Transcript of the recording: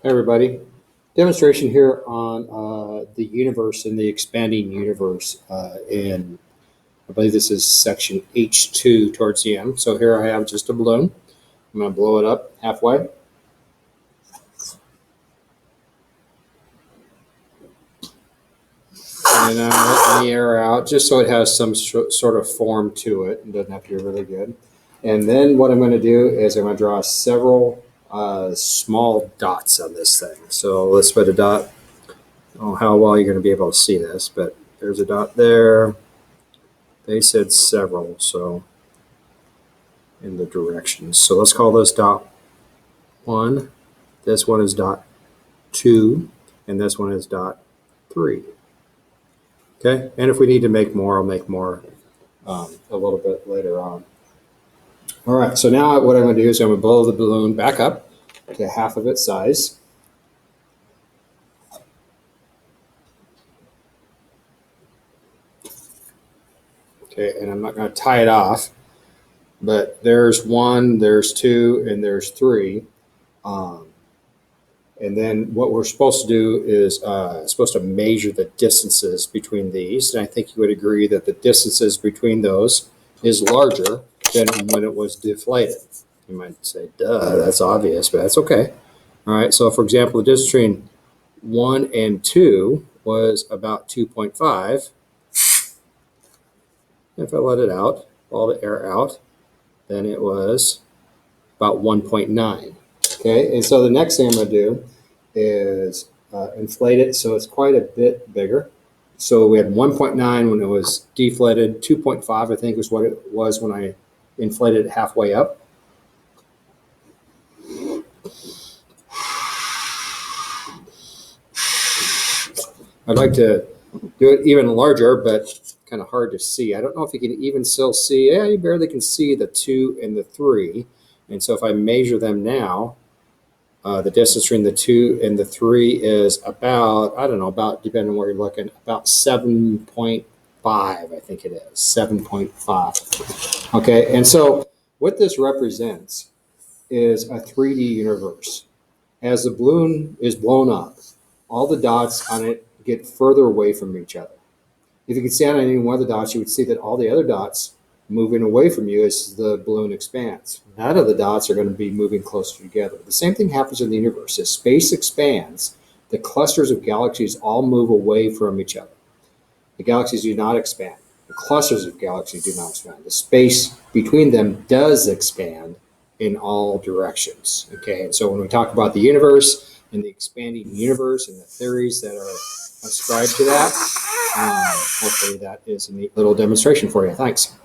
Hey everybody, demonstration here on the universe and the expanding universe in, I believe this is section H2 towards the end. So here I have just a balloon. I'm going to blow it up halfway. And I'm letting the air out just so it has some sort of form to it. It doesn't have to be really good. And then what I'm going to do is I'm going to draw several small dots on this thing. So let's put a dot. I don't know how well you're going to be able to see this, but there's a dot there. They said several, so in the directions. So let's call this dot 1. This one is dot 2, and this one is dot 3. Okay, and if we need to make more, I'll make more a little bit later on. All right, so now what I'm going to do is I'm going to blow the balloon back up to half of its size. Okay, and I'm not going to tie it off, but there's 1, there's 2, and there's 3. And then what we're supposed to do is supposed to measure the distances between these. And I think you would agree that the distances between those is larger than when it was deflated. You might say, duh, that's obvious, but that's okay. All right, so for example, the distance between 1 and 2 was about 2.5. If I let it out, all the air out, then it was about 1.9. Okay, and so the next thing I'm going to do is inflate it so it's quite a bit bigger. So we had 1.9 when it was deflated, 2.5 I think was what it was when I inflated it halfway up. I'd like to do it even larger, but kind of hard to see. I don't know if you can even still see. Yeah, you barely can see the 2 and the 3. And so if I measure them now, the distance between the 2 and the 3 is about, I don't know, about, depending on where you're looking, about 7.5, I think it is, 7.5. Okay, and so what this represents is a 3D universe. As the balloon is blown up, all the dots on it get further away from each other. If you could stand on any one of the dots, you would see that all the other dots moving away from you as the balloon expands. None of the dots are going to be moving closer together. The same thing happens in the universe. As space expands, the clusters of galaxies all move away from each other. The galaxies do not expand. The clusters of galaxies do not expand. The space between them does expand in all directions. Okay, and so when we talk about the universe and the expanding universe and the theories that are ascribed to that, hopefully that is a neat little demonstration for you. Thanks.